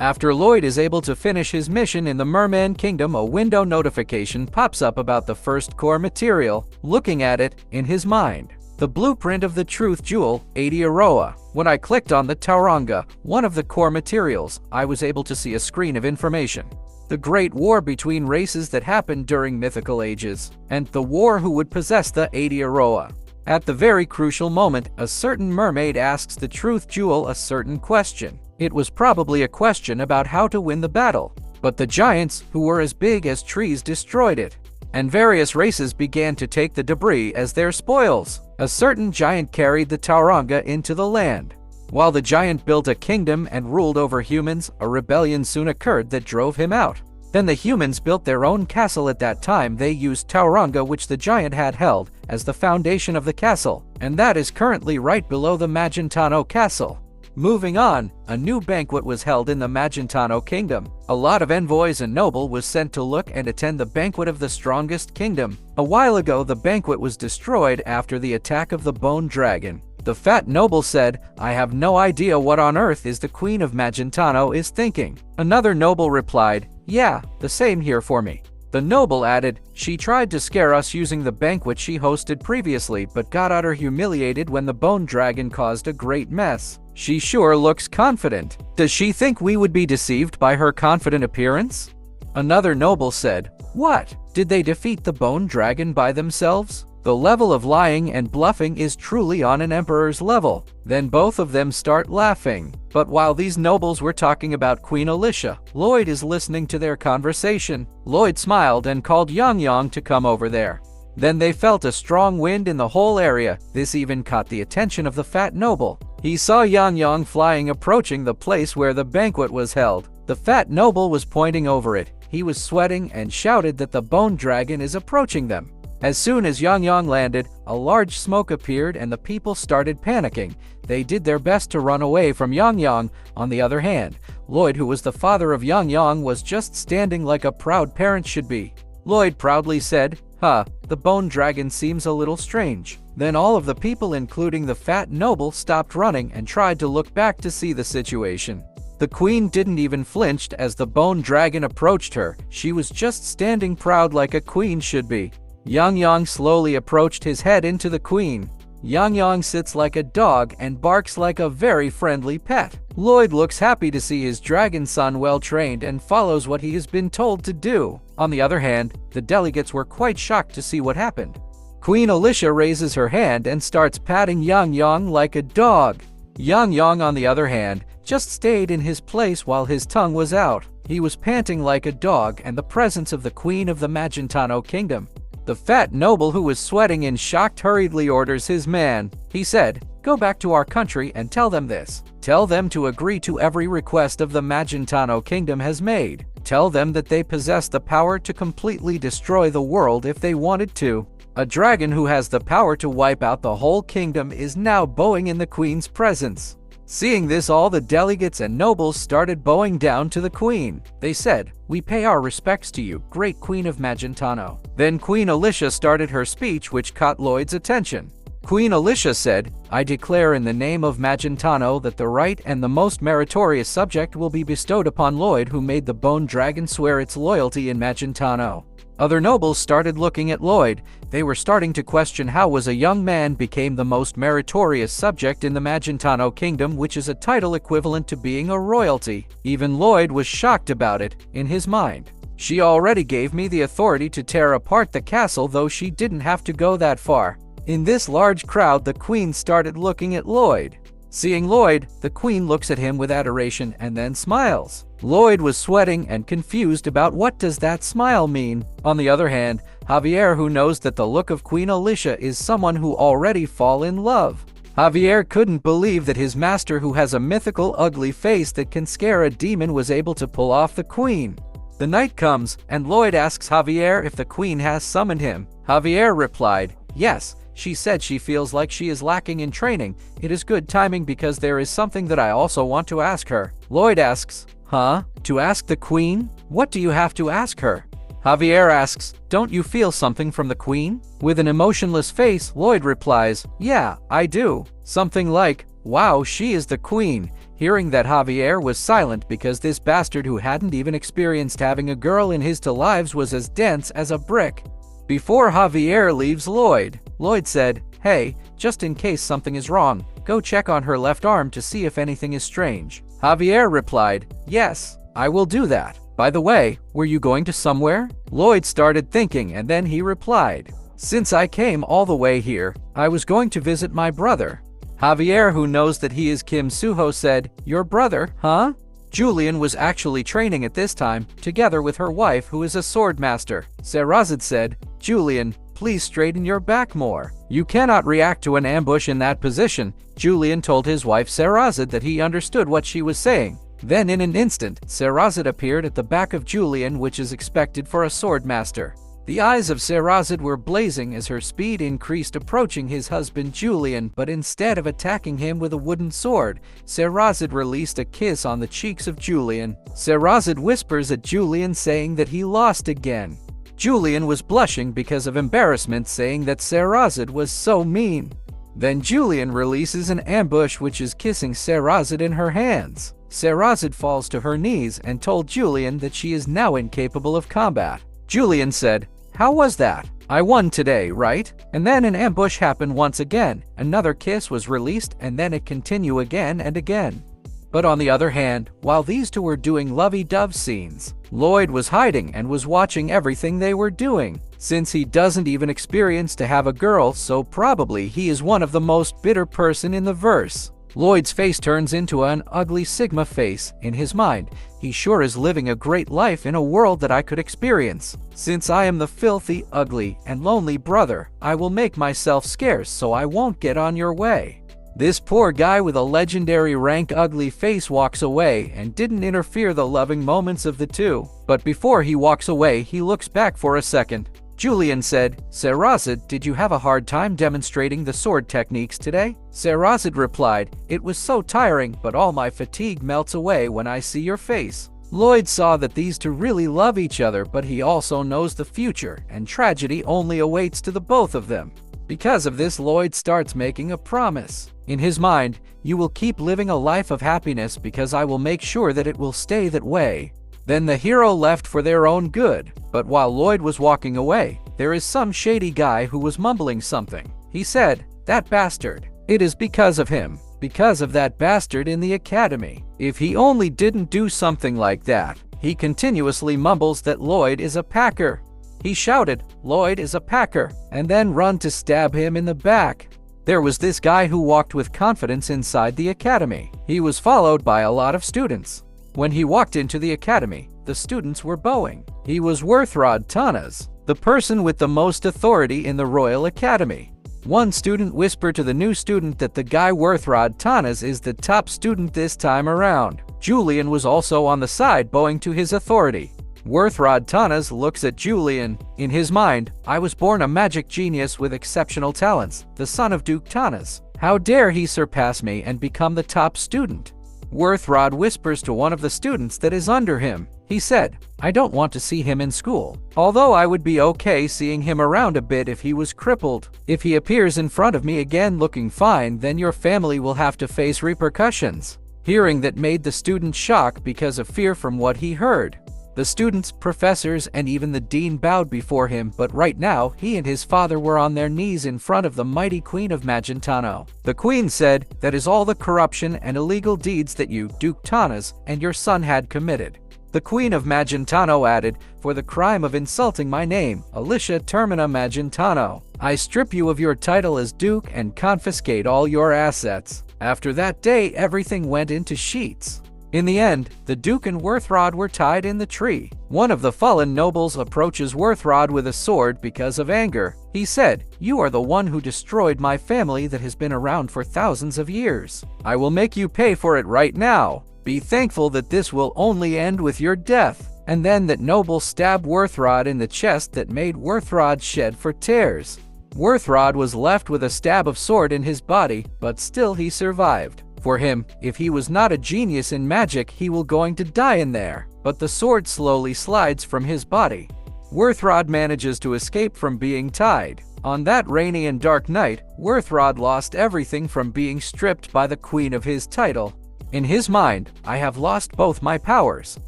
After Lloyd is able to finish his mission in the Merman Kingdom, a window notification pops up about the first core material. Looking at it, in his mind, the blueprint of the Truth Jewel, 80 Aroa. When I clicked on the Tauranga, one of the core materials, I was able to see a screen of information. The great war between races that happened during mythical ages, and the war who would possess the 80 Aroa. At the very crucial moment, a certain mermaid asks the Truth Jewel a certain question. It was probably a question about how to win the battle, but the giants, who were as big as trees, destroyed it, and various races began to take the debris as their spoils. A certain giant carried the Tauranga into the land. While the giant built a kingdom and ruled over humans, a rebellion soon occurred that drove him out. Then the humans built their own castle. At that time they used Tauranga, which the giant had held, as the foundation of the castle, and that is currently right below the Magentano castle. Moving on, a new banquet was held in the Magentano Kingdom. A lot of envoys and noble was sent to look and attend the banquet of the strongest kingdom. A while ago the banquet was destroyed after the attack of the bone dragon. The fat noble said, "I have no idea what on earth is the Queen of Magentano is thinking." Another noble replied, "Yeah, the same here for me." The noble added, "She tried to scare us using the banquet she hosted previously, but got utter humiliated when the bone dragon caused a great mess. She sure looks confident. Does she think we would be deceived by her confident appearance?" Another noble said, "What? Did they defeat the bone dragon by themselves? The level of lying and bluffing is truly on an emperor's level." Then both of them start laughing. But while these nobles were talking about Queen Alicia, Lloyd is listening to their conversation. Lloyd smiled and called Yang Yang to come over there. Then they felt a strong wind in the whole area. This even caught the attention of the fat noble. He saw Yang Yang flying, approaching the place where the banquet was held. The fat noble was pointing over it. He was sweating and shouted that the bone dragon is approaching them. As soon as Yang Yang landed, a large smoke appeared and the people started panicking. They did their best to run away from Yang Yang. On the other hand, Lloyd, who was the father of Yang Yang, was just standing like a proud parent should be. Lloyd proudly said, the bone dragon seems a little strange." Then all of the people, including the fat noble, stopped running and tried to look back to see the situation. The queen didn't even flinch as the bone dragon approached her. She was just standing proud like a queen should be. Yang Yang slowly approached his head into the queen. Yang Yang sits like a dog and barks like a very friendly pet. Lloyd looks happy to see his dragon son well trained and follows what he has been told to do. On the other hand, the delegates were quite shocked to see what happened. Queen Alicia raises her hand and starts patting Yang Yang like a dog. Yang Yang, on the other hand, just stayed in his place while his tongue was out. He was panting like a dog in the presence of the Queen of the Magentano Kingdom. The fat noble, who was sweating in shock, hurriedly orders his man. He said, "Go back to our country and tell them this. Tell them to agree to every request of the Magentano Kingdom has made. Tell them that they possess the power to completely destroy the world if they wanted to. A dragon who has the power to wipe out the whole kingdom is now bowing in the queen's presence." Seeing this, all the delegates and nobles started bowing down to the queen. They said, "We pay our respects to you, great Queen of Magentano." Then Queen Alicia started her speech, which caught Lloyd's attention. Queen Alicia said, "I declare in the name of Magentano that the right and the most meritorious subject will be bestowed upon Lloyd, who made the bone dragon swear its loyalty in Magentano." Other nobles started looking at Lloyd. They were starting to question how was a young man became the most meritorious subject in the Magentano Kingdom, which is a title equivalent to being a royalty. Even Lloyd was shocked about it. In his mind, "She already gave me the authority to tear apart the castle, though she didn't have to go that far." In this large crowd, the queen started looking at Lloyd. Seeing Lloyd, the queen looks at him with adoration and then smiles. Lloyd was sweating and confused about what does that smile mean. On the other hand, Javier, who knows that the look of Queen Alicia is someone who already fall in love. Javier couldn't believe that his master, who has a mythical ugly face that can scare a demon, was able to pull off the queen. The night comes, and Lloyd asks Javier if the queen has summoned him. Javier replied, "Yes. She said she feels like she is lacking in training. It is good timing because there is something that I also want to ask her." Lloyd asks, To ask the queen? What do you have to ask her?" Javier asks, "Don't you feel something from the queen?" With an emotionless face, Lloyd replies, "Yeah, I do. Something like, wow, she is the queen." Hearing that Javier was silent because this bastard who hadn't even experienced having a girl in his lives was as dense as a brick. Before Javier leaves Lloyd said, "Hey, just in case something is wrong, go check on her left arm to see if anything is strange." Javier replied, "Yes, I will do that. By the way, were you going to somewhere?" Lloyd started thinking and then he replied, "Since I came all the way here, I was going to visit my brother." Javier, who knows that he is Kim Suho, said, "Your brother, huh?" Julian was actually training at this time, together with her wife who is a sword master. Sherazade said, "Julian, please straighten your back more. You cannot react to an ambush in that position." Julian told his wife Sherazade that he understood what she was saying. Then in an instant, Sherazade appeared at the back of Julian, which is expected for a sword master. The eyes of Sherazade were blazing as her speed increased, approaching his husband Julian, but instead of attacking him with a wooden sword, Sherazade released a kiss on the cheeks of Julian. Sherazade whispers at Julian saying that he lost again. Julian was blushing because of embarrassment, saying that Sherazade was so mean. Then Julian releases an ambush which is kissing Sherazade in her hands. Sherazade falls to her knees and told Julian that she is now incapable of combat. Julian said, "How was that? I won today, right?" And then an ambush happened once again. Another kiss was released and then it continued again and again. But on the other hand, while these two were doing lovey-dove scenes, Lloyd was hiding and was watching everything they were doing. Since he doesn't even experience to have a girl, so probably he is one of the most bitter person in the verse. Lloyd's face turns into an ugly Sigma face. In his mind, he sure is living a great life in a world that I could experience. Since I am the filthy, ugly, and lonely brother, I will make myself scarce so I won't get on your way. This poor guy with a legendary rank ugly face walks away and didn't interfere the loving moments of the two. But before he walks away, he looks back for a second. Julian said, "Sherazade, did you have a hard time demonstrating the sword techniques today?" Sherazade replied, "It was so tiring, but all my fatigue melts away when I see your face." Lloyd saw that these two really love each other, but he also knows the future, and tragedy only awaits to the both of them. Because of this, Lloyd starts making a promise. In his mind, "You will keep living a life of happiness because I will make sure that it will stay that way." Then the hero left for their own good, but while Lloyd was walking away, there is some shady guy who was mumbling something. He said, "That bastard. It is because of him. Because of that bastard in the academy. If he only didn't do something like that." He continuously mumbles that Lloyd is a packer. He shouted, "Lloyd is a packer," and then run to stab him in the back. There was this guy who walked with confidence inside the academy. He was followed by a lot of students. When he walked into the academy, the students were bowing. He was Lloyd Thanas, the person with the most authority in the Royal Academy. One student whispered to the new student that the guy Lloyd Thanas is the top student this time around. Julian was also on the side bowing to his authority. Lloyd Thanas looks at Julian. In his mind, "I was born a magic genius with exceptional talents, the son of Duke Thanas. How dare he surpass me and become the top student?" Lloyd whispers to one of the students that is under him. He said, "I don't want to see him in school, although I would be okay seeing him around a bit if he was crippled. If he appears in front of me again looking fine, then your family will have to face repercussions." Hearing that made the student shock because of fear from what he heard. The students, professors, and even the dean bowed before him, but right now, he and his father were on their knees in front of the mighty Queen of Magentano. The Queen said, "That is all the corruption and illegal deeds that you, Duke Thanas, and your son had committed." The Queen of Magentano added, "For the crime of insulting my name, Alicia Termina Magentano, I strip you of your title as Duke and confiscate all your assets." After that day, everything went into sheets. In the end, the Duke and Worthrod were tied in the tree. One of the fallen nobles approaches Worthrod with a sword because of anger. He said, "You are the one who destroyed my family that has been around for thousands of years. I will make you pay for it right now. Be thankful that this will only end with your death." And then that noble stabbed Worthrod in the chest that made Worthrod shed for tears. Worthrod was left with a stab of sword in his body, but still he survived. For him, if he was not a genius in magic, he will going to die in there. But the sword slowly slides from his body. Worthrod manages to escape from being tied. On that rainy and dark night, Worthrod lost everything from being stripped by the queen of his title. In his mind, I have lost both my powers,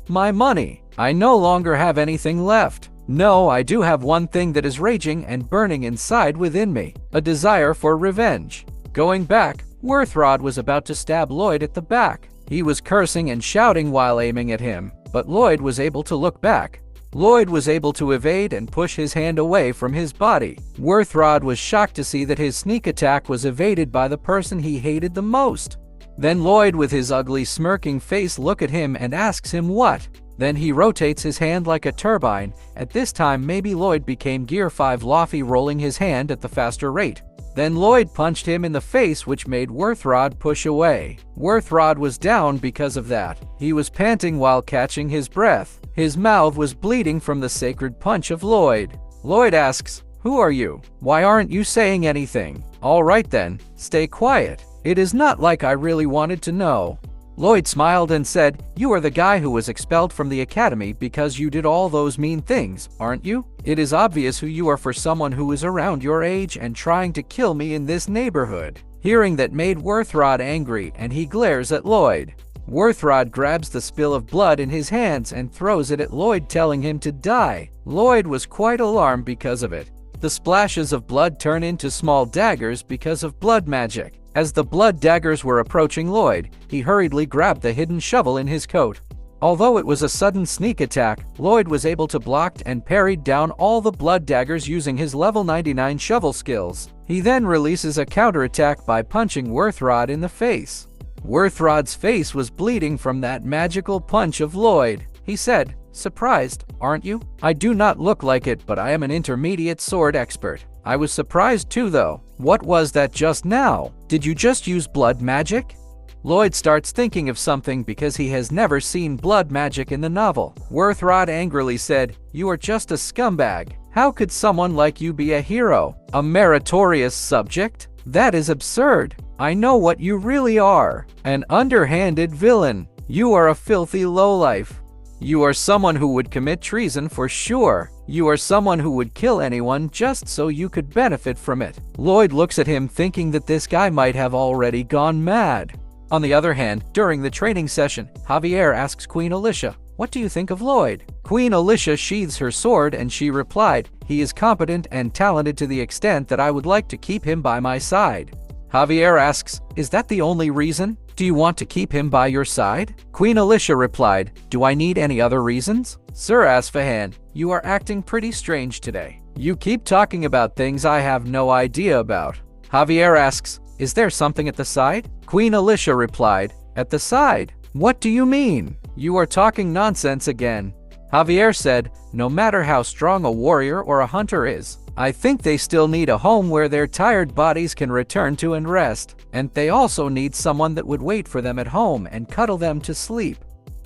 my money. I no longer have anything left. No, I do have one thing that is raging and burning inside within me, a desire for revenge. Going back, Worthrod was about to stab Lloyd at the back. He was cursing and shouting while aiming at him, but Lloyd was able to look back. Lloyd was able to evade and push his hand away from his body. Worthrod was shocked to see that his sneak attack was evaded by the person he hated the most. Then Lloyd, with his ugly smirking face, looks at him and asks him what. Then he rotates his hand like a turbine. At this time, maybe Lloyd became Gear 5 Luffy, rolling his hand at the faster rate. Then Lloyd punched him in the face, which made Worthrod push away. Worthrod was down because of that. He was panting while catching his breath. His mouth was bleeding from the sacred punch of Lloyd. Lloyd asks, "Who are you? Why aren't you saying anything?" "All right then, stay quiet. It is not like I really wanted to know." Lloyd smiled and said, "You are the guy who was expelled from the academy because you did all those mean things, aren't you? It is obvious who you are for someone who is around your age and trying to kill me in this neighborhood." Hearing that made Worthrod angry, and he glares at Lloyd. Worthrod grabs the spill of blood in his hands and throws it at Lloyd, telling him to die. Lloyd was quite alarmed because of it. The splashes of blood turn into small daggers because of blood magic. As the blood daggers were approaching Lloyd, he hurriedly grabbed the hidden shovel in his coat. Although it was a sudden sneak attack, Lloyd was able to block and parried down all the blood daggers using his level 99 shovel skills. He then releases a counterattack by punching Worthrod in the face. Worthrod's face was bleeding from that magical punch of Lloyd. He said, "Surprised, aren't you? I do not look like it, but I am an intermediate sword expert. I was surprised too though. What was that just now? Did you just use blood magic?" Lloyd starts thinking of something because he has never seen blood magic in the novel. Worthrod angrily said, "You are just a scumbag. How could someone like you be a hero? A meritorious subject? That is absurd. I know what you really are. An underhanded villain. You are a filthy lowlife. You are someone who would commit treason for sure. You are someone who would kill anyone just so you could benefit from it." Lloyd looks at him thinking that this guy might have already gone mad. On the other hand, during the training session, Javier asks Queen Alicia, "What do you think of Lloyd?" Queen Alicia sheathes her sword and she replied, "He is competent and talented to the extent that I would like to keep him by my side." Javier asks, "Is that the only reason? Do you want to keep him by your side?" Queen Alicia replied, "Do I need any other reasons?" "Sir Asfahan, you are acting pretty strange today. You keep talking about things I have no idea about." Javier asks, "Is there something at the side?" Queen Alicia replied, "At the side? What do you mean? You are talking nonsense again." Javier said, "No matter how strong a warrior or a hunter is, I think they still need a home where their tired bodies can return to and rest, and they also need someone that would wait for them at home and cuddle them to sleep."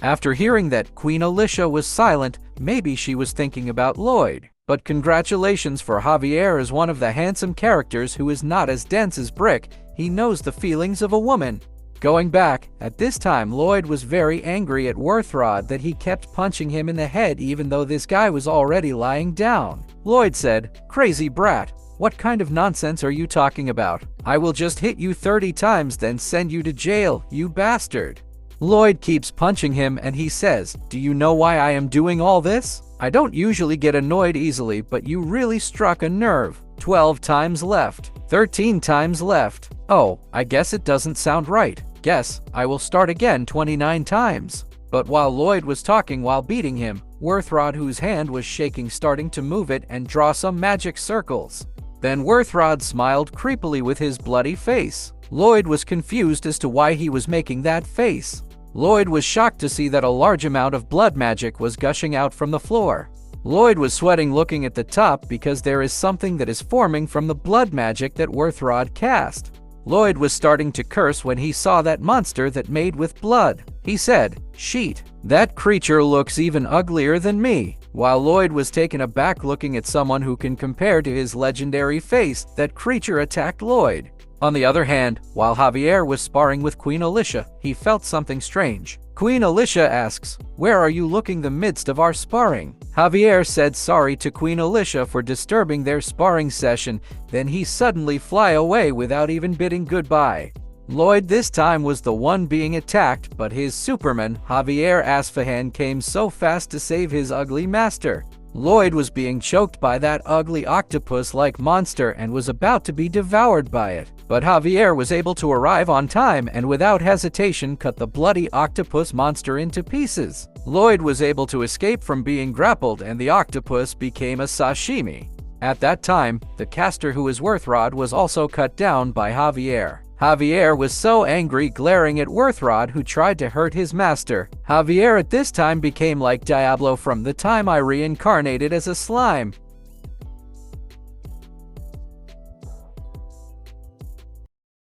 After hearing that, Queen Alicia was silent. Maybe she was thinking about Lloyd. But congratulations for Javier as one of the handsome characters who is not as dense as Brick. He knows the feelings of a woman. Going back, at this time Lloyd was very angry at Worthrod that he kept punching him in the head even though this guy was already lying down. Lloyd said, "Crazy brat, what kind of nonsense are you talking about? I will just hit you 30 times then send you to jail, you bastard." Lloyd keeps punching him and he says, "Do you know why I am doing all this? I don't usually get annoyed easily, but you really struck a nerve. 12 times left. 13 times left. Oh, I guess it doesn't sound right. Guess I will start again 29 times. But while Lloyd was talking while beating him, Worthrod, whose hand was shaking, starting to move it and draw some magic circles. Then Worthrod smiled creepily with his bloody face. Lloyd was confused as to why he was making that face. Lloyd was shocked to see that a large amount of blood magic was gushing out from the floor. Lloyd was sweating looking at the top because there is something that is forming from the blood magic that Worthrod cast. Lloyd was starting to curse when he saw that monster that made with blood. He said, "Sheet, that creature looks even uglier than me." While Lloyd was taken aback looking at someone who can compare to his legendary face, that creature attacked Lloyd. On the other hand, while Javier was sparring with Queen Alicia, he felt something strange. Queen Alicia asks, "Where are you looking the midst of our sparring?" Javier said sorry to Queen Alicia for disturbing their sparring session, then he suddenly fly away without even bidding goodbye. Lloyd this time was the one being attacked, but his Superman, Javier Asfahan, came so fast to save his ugly master. Lloyd was being choked by that ugly octopus-like monster and was about to be devoured by it. But Javier was able to arrive on time and without hesitation cut the bloody octopus monster into pieces. Lloyd was able to escape from being grappled and the octopus became a sashimi. At that time, the caster who was Worthrod was also cut down by Javier. Javier was so angry, glaring at Worthrod, who tried to hurt his master. Javier at this time became like Diablo from the time I reincarnated as a slime.